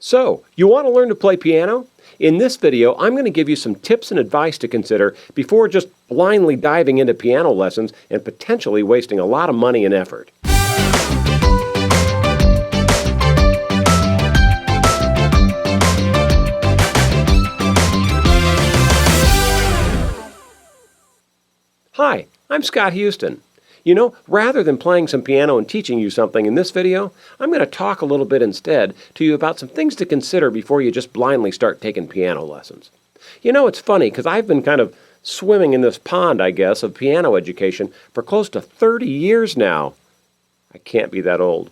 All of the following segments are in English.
So, you want to learn to play piano? In this video, I'm going to give you some tips and advice to consider before just blindly diving into piano lessons and potentially wasting a lot of money and effort. Hi, I'm Scott Houston. Rather than playing some piano and teaching you something in this video, I'm going to talk a little bit instead to you about some things to consider before you just blindly start taking piano lessons. It's funny because I've been kind of swimming in this pond, I guess, of piano education for close to 30 years now. I can't be that old.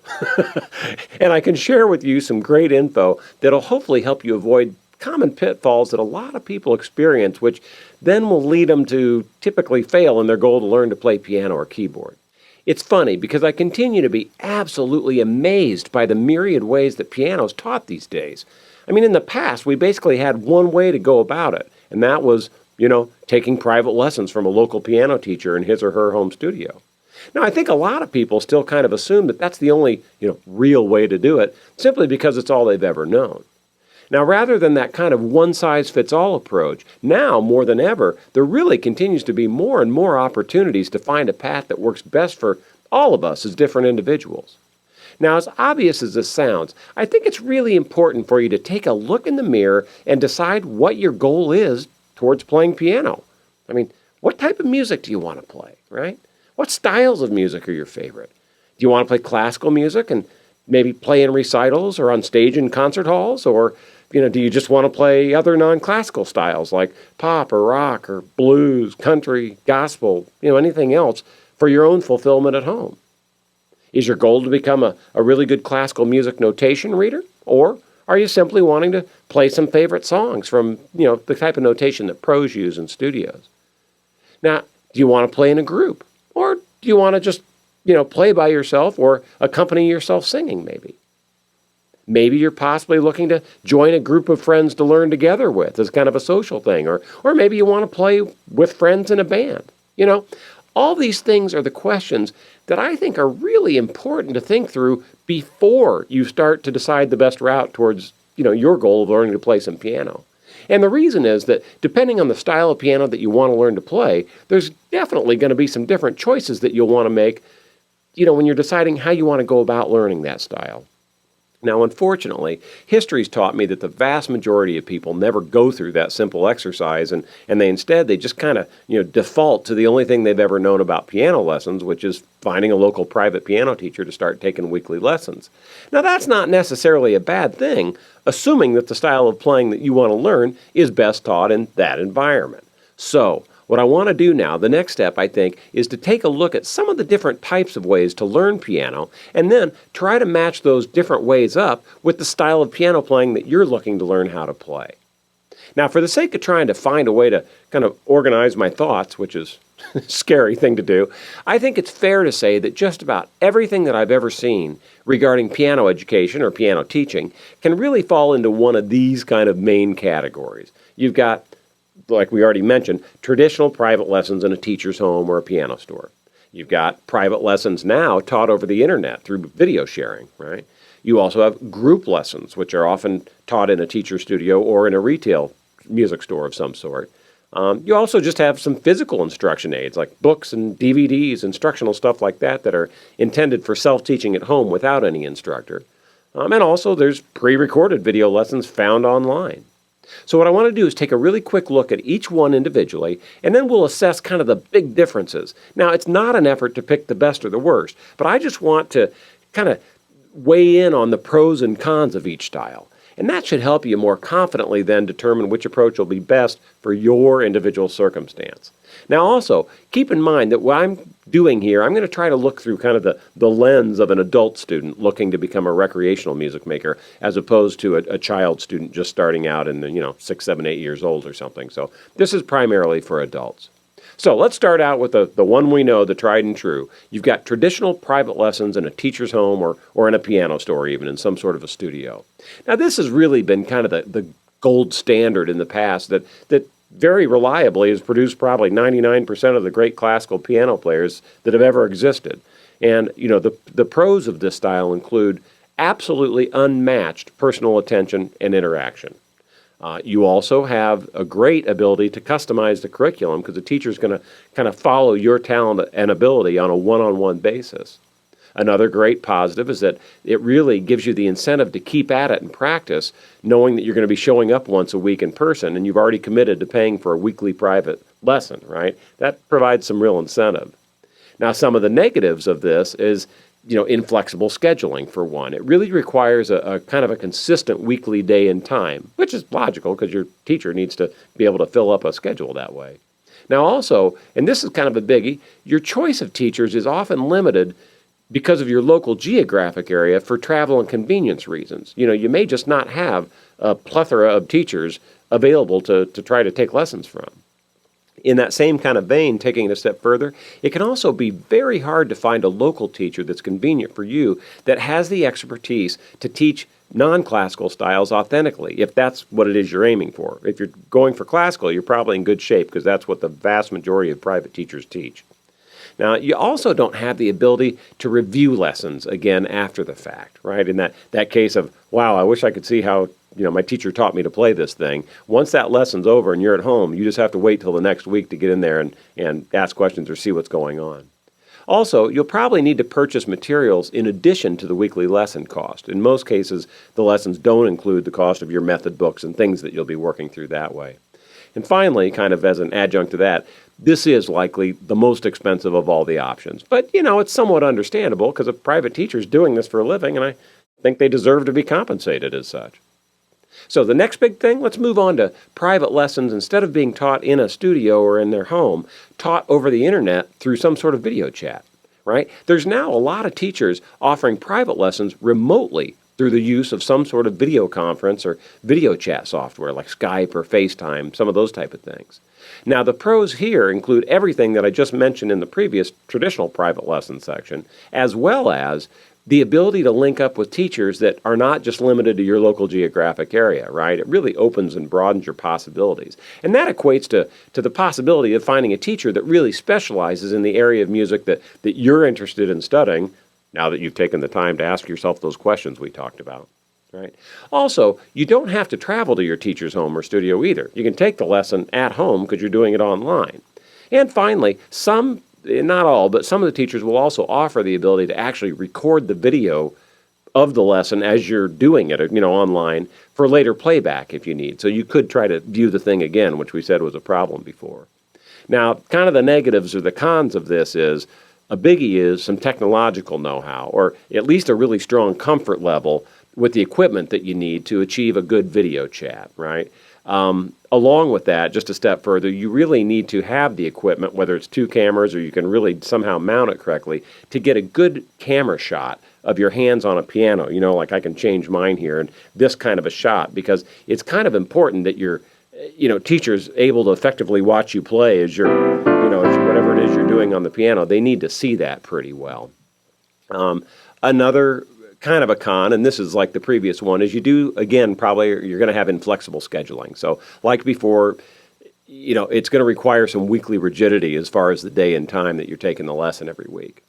And I can share with you some great info that'll hopefully help you avoid common pitfalls that a lot of people experience, which then will lead them to typically fail in their goal to learn to play piano or keyboard. It's funny because I continue to be absolutely amazed by the myriad ways that piano is taught these days. In the past, we basically had one way to go about it, and that was, taking private lessons from a local piano teacher in his or her home studio. Now, I think a lot of people still kind of assume that that's the only, real way to do it, simply because it's all they've ever known. Now, rather than that kind of one-size-fits-all approach, now more than ever, there really continues to be more and more opportunities to find a path that works best for all of us as different individuals. Now, as obvious as this sounds, I think it's really important for you to take a look in the mirror and decide what your goal is towards playing piano. What type of music do you want to play, right? What styles of music are your favorite? Do you want to play classical music and maybe play in recitals or on stage in concert halls? Or do you just want to play other non-classical styles like pop or rock or blues, country, gospel, anything else for your own fulfillment at home? Is your goal to become a really good classical music notation reader? Or are you simply wanting to play some favorite songs from, the type of notation that pros use in studios? Now, do you want to play in a group? Or do you want to just, play by yourself or accompany yourself singing maybe? Maybe you're possibly looking to join a group of friends to learn together with as kind of a social thing. Or maybe you want to play with friends in a band. All these things are the questions that I think are really important to think through before you start to decide the best route towards, your goal of learning to play some piano. And the reason is that depending on the style of piano that you want to learn to play, there's definitely going to be some different choices that you'll want to make, when you're deciding how you want to go about learning that style. Now, unfortunately, history's taught me that the vast majority of people never go through that simple exercise, and they just kind of, default to the only thing they've ever known about piano lessons, which is finding a local private piano teacher to start taking weekly lessons. Now, that's not necessarily a bad thing, assuming that the style of playing that you want to learn is best taught in that environment. So, what I want to do now, the next step, I think, is to take a look at some of the different types of ways to learn piano and then try to match those different ways up with the style of piano playing that you're looking to learn how to play. Now, for the sake of trying to find a way to kind of organize my thoughts, which is a scary thing to do, I think it's fair to say that just about everything that I've ever seen regarding piano education or piano teaching can really fall into one of these kind of main categories. You've got, like we already mentioned, traditional private lessons in a teacher's home or a piano store. You've got private lessons now taught over the internet through video sharing, right? You also have group lessons, which are often taught in a teacher studio or in a retail music store of some sort. You also just have some physical instruction aids like books and DVDs, instructional stuff like that that are intended for self-teaching at home without any instructor. And also there's pre-recorded video lessons found online. So what I want to do is take a really quick look at each one individually, and then we'll assess kind of the big differences. Now, it's not an effort to pick the best or the worst, but I just want to kind of weigh in on the pros and cons of each style. And that should help you more confidently then determine which approach will be best for your individual circumstance. Now also, keep in mind that what I'm doing here, I'm going to try to look through kind of the lens of an adult student looking to become a recreational music maker as opposed to a child student just starting out in 6, 7, 8 years old or something. So this is primarily for adults. So let's start out with the one we know, the tried and true. You've got traditional private lessons in a teacher's home or in a piano store, even in some sort of a studio. Now this has really been kind of the gold standard in the past that very reliably has produced probably 99% of the great classical piano players that have ever existed. And, the pros of this style include absolutely unmatched personal attention and interaction. You also have a great ability to customize the curriculum because the teacher is going to kind of follow your talent and ability on a one-on-one basis. Another great positive is that it really gives you the incentive to keep at it and practice, knowing that you're going to be showing up once a week in person and you've already committed to paying for a weekly private lesson, right? That provides some real incentive. Now, some of the negatives of this is, inflexible scheduling, for one. It really requires a kind of a consistent weekly day and time, which is logical because your teacher needs to be able to fill up a schedule that way. Now, also, and this is kind of a biggie, your choice of teachers is often limited because of your local geographic area for travel and convenience reasons. You may just not have a plethora of teachers available to try to take lessons from. In that same kind of vein, taking it a step further, it can also be very hard to find a local teacher that's convenient for you that has the expertise to teach non-classical styles authentically, if that's what it is you're aiming for. If you're going for classical, you're probably in good shape because that's what the vast majority of private teachers teach. Now, you also don't have the ability to review lessons again after the fact, right? In that case of, wow, I wish I could see how my teacher taught me to play this thing. Once that lesson's over and you're at home, you just have to wait till the next week to get in there and ask questions or see what's going on. Also, you'll probably need to purchase materials in addition to the weekly lesson cost. In most cases, the lessons don't include the cost of your method books and things that you'll be working through that way. And finally, kind of as an adjunct to that, this is likely the most expensive of all the options. But, it's somewhat understandable because a private teacher is doing this for a living, and I think they deserve to be compensated as such. So the next big thing, let's move on to private lessons instead of being taught in a studio or in their home, taught over the internet through some sort of video chat, right? There's now a lot of teachers offering private lessons remotely through the use of some sort of video conference or video chat software like Skype or FaceTime, some of those type of things. Now, the pros here include everything that I just mentioned in the previous traditional private lesson section, as well as the ability to link up with teachers that are not just limited to your local geographic area, right? It really opens and broadens your possibilities. And that equates to the possibility of finding a teacher that really specializes in the area of music that you're interested in studying, now that you've taken the time to ask yourself those questions we talked about, right? Also, you don't have to travel to your teacher's home or studio either. You can take the lesson at home because you're doing it online. And finally, not all, but some of the teachers will also offer the ability to actually record the video of the lesson as you're doing it, online for later playback if you need. So you could try to view the thing again, which we said was a problem before. Now, kind of the negatives or the cons of this is, a biggie is some technological know-how, or at least a really strong comfort level with the equipment that you need to achieve a good video chat, right? Along with that, just a step further, you really need to have the equipment, whether it's 2 cameras or you can really somehow mount it correctly, to get a good camera shot of your hands on a piano. Like I can change mine here, and this kind of a shot, because it's kind of important that your teacher's able to effectively watch you play as you're, whatever it is you're doing on the piano. They need to see that pretty well. Another kind of a con, and this is like the previous one, is probably you're going to have inflexible scheduling. So like before, it's going to require some weekly rigidity as far as the day and time that you're taking the lesson every week.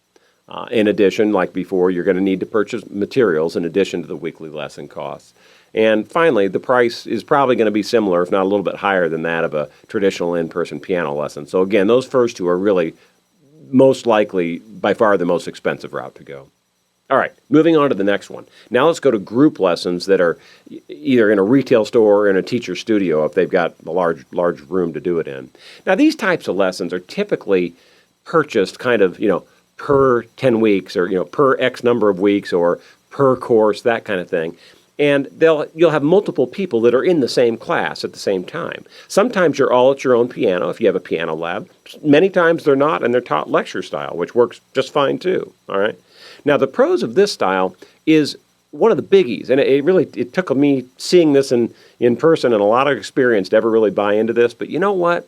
In addition, like before, you're going to need to purchase materials in addition to the weekly lesson costs. And finally, the price is probably going to be similar, if not a little bit higher than that of a traditional in-person piano lesson. So again, those first two are really most likely by far the most expensive route to go. All right, moving on to the next one. Now let's go to group lessons that are either in a retail store or in a teacher's studio if they've got a large room to do it in. Now these types of lessons are typically purchased kind of, per 10 weeks or, per X number of weeks or per course, that kind of thing. And you'll have multiple people that are in the same class at the same time. Sometimes you're all at your own piano if you have a piano lab. Many times they're not, and they're taught lecture style, which works just fine too, all right? Now, the pros of this style is one of the biggies, and it took me seeing this in person and a lot of experience to ever really buy into this, but you know what?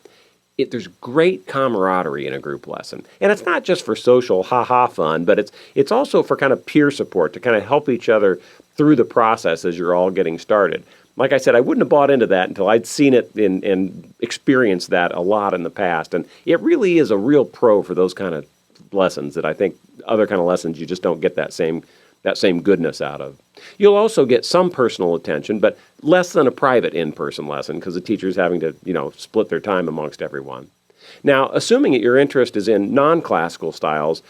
There's great camaraderie in a group lesson. And it's not just for social ha-ha fun, but it's also for kind of peer support to kind of help each other through the process as you're all getting started. Like I said, I wouldn't have bought into that until I'd seen it and experienced that a lot in the past. And it really is a real pro for those kind of lessons that I think other kind of lessons you just don't get that same that same goodness out of. You'll also get some personal attention, but less than a private in-person lesson because the teacher's having to, split their time amongst everyone. Now, assuming that your interest is in non-classical styles,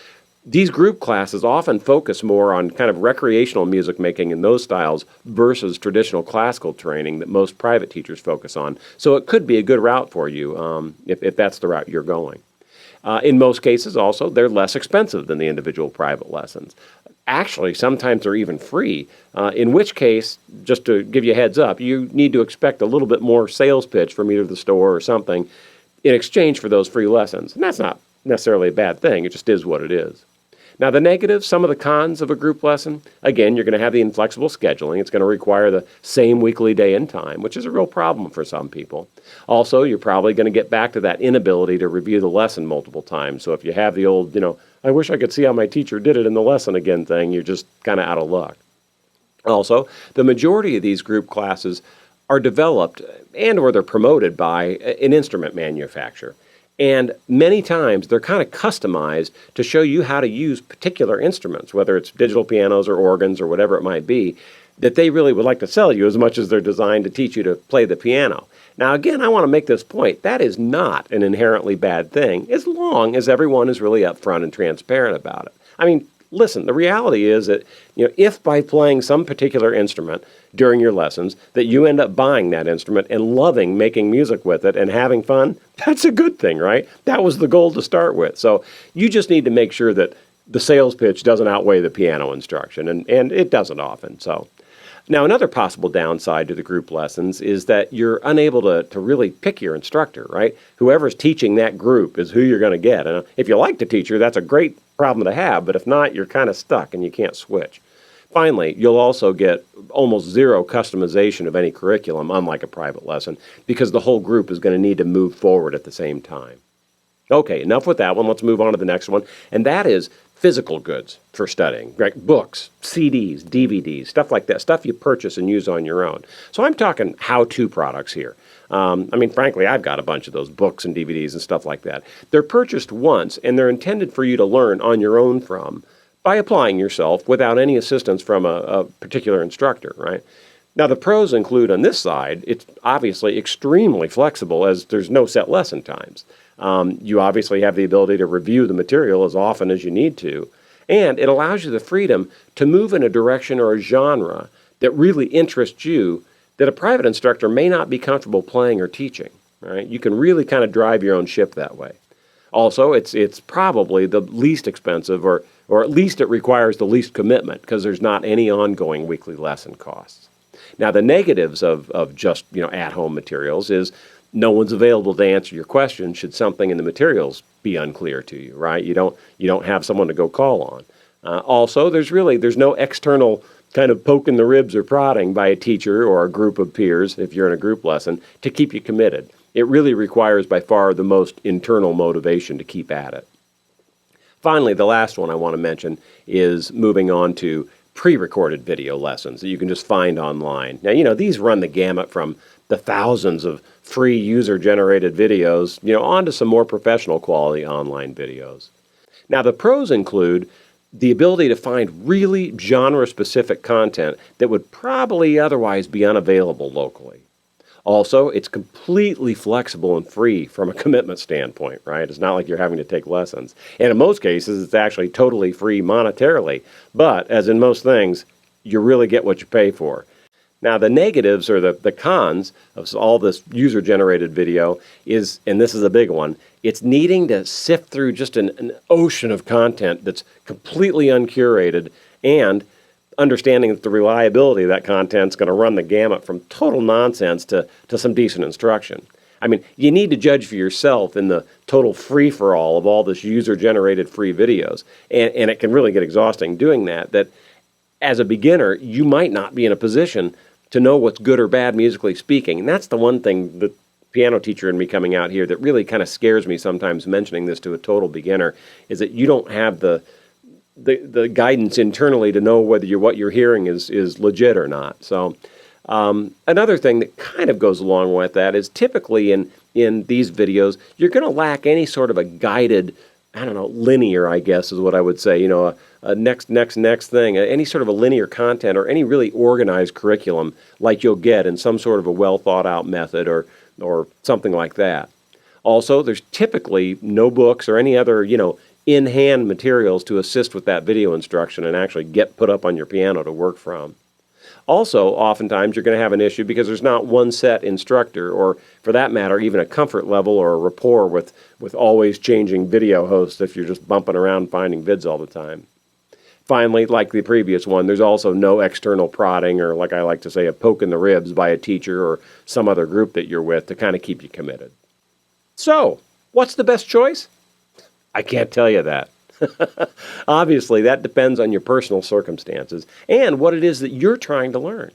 these group classes often focus more on kind of recreational music making in those styles versus traditional classical training that most private teachers focus on. So it could be a good route for you if that's the route you're going. In most cases, also, they're less expensive than the individual private lessons. Actually, sometimes they're even free, in which case, just to give you a heads up, you need to expect a little bit more sales pitch from either the store or something in exchange for those free lessons. And that's not necessarily a bad thing. It just is what it is. Now, the negatives, some of the cons of a group lesson, again, you're going to have the inflexible scheduling. It's going to require the same weekly day and time, which is a real problem for some people. Also, you're probably going to get back to that inability to review the lesson multiple times. So if you have the old, I wish I could see how my teacher did it in the lesson again thing, you're just kind of out of luck. Also, the majority of these group classes are developed and or they're promoted by an instrument manufacturer. And many times they're kind of customized to show you how to use particular instruments, whether it's digital pianos or organs or whatever it might be, that they really would like to sell you as much as they're designed to teach you to play the piano. Now, again, I want to make this point. That is not an inherently bad thing as long as everyone is really upfront and transparent about it. I mean, listen, the reality is that, if by playing some particular instrument during your lessons that you end up buying that instrument and loving making music with it and having fun, that's a good thing, right? That was the goal to start with. So you just need to make sure that the sales pitch doesn't outweigh the piano instruction, and it doesn't often. So now, another possible downside to the group lessons is that you're unable to really pick your instructor, right? Whoever's teaching that group is who you're going to get. And if you like the teacher, that's a great problem to have, but if not, you're kind of stuck and you can't switch. Finally, you'll also get almost zero customization of any curriculum, unlike a private lesson, because the whole group is going to need to move forward at the same time. Okay, enough with that one. Let's move on to the next one, and that is physical goods for studying, right? Books, CDs, DVDs, stuff like that, stuff you purchase and use on your own. So I'm talking how-to products here. Frankly, I've got a bunch of those books and DVDs and stuff like that. They're purchased once, and they're intended for you to learn on your own from by applying yourself without any assistance from a particular instructor, right? Now, the pros include on this side, it's obviously extremely flexible as there's no set lesson times. You obviously have the ability to review the material as often as you need to, and it allows you the freedom to move in a direction or a genre that really interests you that a private instructor may not be comfortable playing or teaching, right? You can really kind of drive your own ship that way. Also, it's probably the least expensive, or at least it requires the least commitment because there's not any ongoing weekly lesson costs. Now, the negatives of just at-home materials is no one's available to answer your question should something in the materials be unclear to you, right? You don't have someone to go call on. Also, there's no external kind of poking the ribs or prodding by a teacher or a group of peers, if you're in a group lesson, to keep you committed. It really requires by far the most internal motivation to keep at it. Finally, the last one I want to mention is moving on to pre-recorded video lessons that you can just find online. Now, these run the gamut from the thousands of free user-generated videos, onto some more professional quality online videos. Now, the pros include the ability to find really genre-specific content that would probably otherwise be unavailable locally. Also, it's completely flexible and free from a commitment standpoint, right? It's not like you're having to take lessons. And in most cases, it's actually totally free monetarily. But, as in most things, you really get what you pay for. Now, the negatives or the cons of all this user-generated video is, and this is a big one, it's needing to sift through just an ocean of content that's completely uncurated, and understanding that the reliability of that content is going to run the gamut from total nonsense to some decent instruction. You need to judge for yourself in the total free-for-all of all this user-generated free videos, and it can really get exhausting doing that as a beginner, you might not be in a position to know what's good or bad musically speaking. And that's the one thing, the piano teacher in me coming out here, that really kind of scares me sometimes mentioning this to a total beginner, is that you don't have the guidance internally to know whether what you're hearing is legit or not. So another thing that kind of goes along with that is typically in these videos, you're going to lack any sort of a guided I don't know, linear, I guess is what I would say, a next thing, any sort of a linear content or any really organized curriculum like you'll get in some sort of a well thought out method or something like that. Also, there's typically no books or any other, in-hand materials to assist with that video instruction and actually get put up on your piano to work from. Also, oftentimes you're going to have an issue because there's not one set instructor or, for that matter, even a comfort level or a rapport with always changing video hosts if you're just bumping around finding vids all the time. Finally, like the previous one, there's also no external prodding or, like I like to say, a poke in the ribs by a teacher or some other group that you're with to kind of keep you committed. So, what's the best choice? I can't tell you that. Obviously, that depends on your personal circumstances and what it is that you're trying to learn.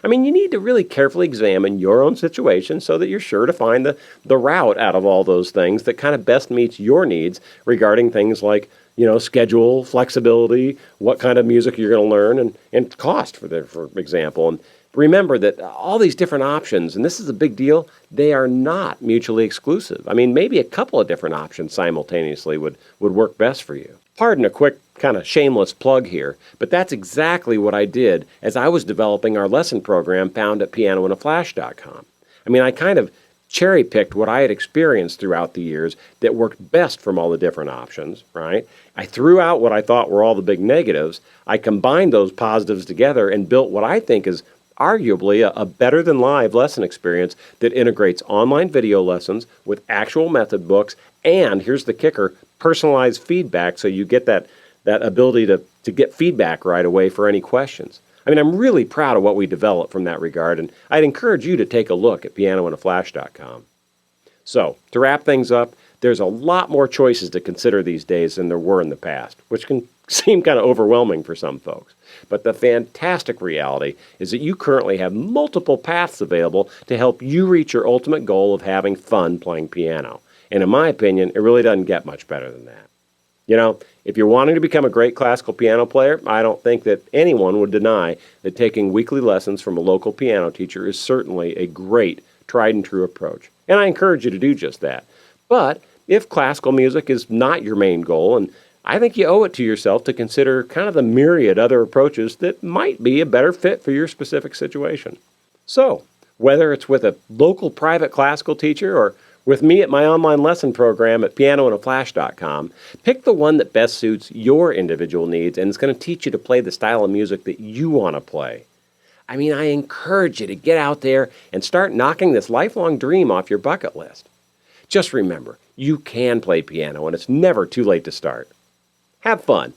I mean, you need to really carefully examine your own situation so that you're sure to find the route out of all those things that kind of best meets your needs regarding things like, schedule, flexibility, what kind of music you're going to learn, and cost, for example. And remember that all these different options, and this is a big deal, they are not mutually exclusive. I mean, maybe a couple of different options simultaneously would work best for you. Pardon a quick kind of shameless plug here, but that's exactly what I did as I was developing our lesson program found at PianoInAFlash.com. I mean, I kind of cherry-picked what I had experienced throughout the years that worked best from all the different options, right? I threw out what I thought were all the big negatives. I combined those positives together and built what I think is arguably a better-than-live lesson experience that integrates online video lessons with actual method books and, here's the kicker, personalized feedback so you get that ability to get feedback right away for any questions. I mean, I'm really proud of what we developed from that regard, and I'd encourage you to take a look at PianoInAFlash.com. So, to wrap things up, there's a lot more choices to consider these days than there were in the past, which can seem kind of overwhelming for some folks. But the fantastic reality is that you currently have multiple paths available to help you reach your ultimate goal of having fun playing piano. And in my opinion, it really doesn't get much better than that. If you're wanting to become a great classical piano player, I don't think that anyone would deny that taking weekly lessons from a local piano teacher is certainly a great, tried and true approach. And I encourage you to do just that. But if classical music is not your main goal, and I think you owe it to yourself to consider kind of the myriad other approaches that might be a better fit for your specific situation. So, whether it's with a local private classical teacher or with me at my online lesson program at PianoInAFlash.com, pick the one that best suits your individual needs and is going to teach you to play the style of music that you want to play. I mean, I encourage you to get out there and start knocking this lifelong dream off your bucket list. Just remember, you can play piano and it's never too late to start. Have fun.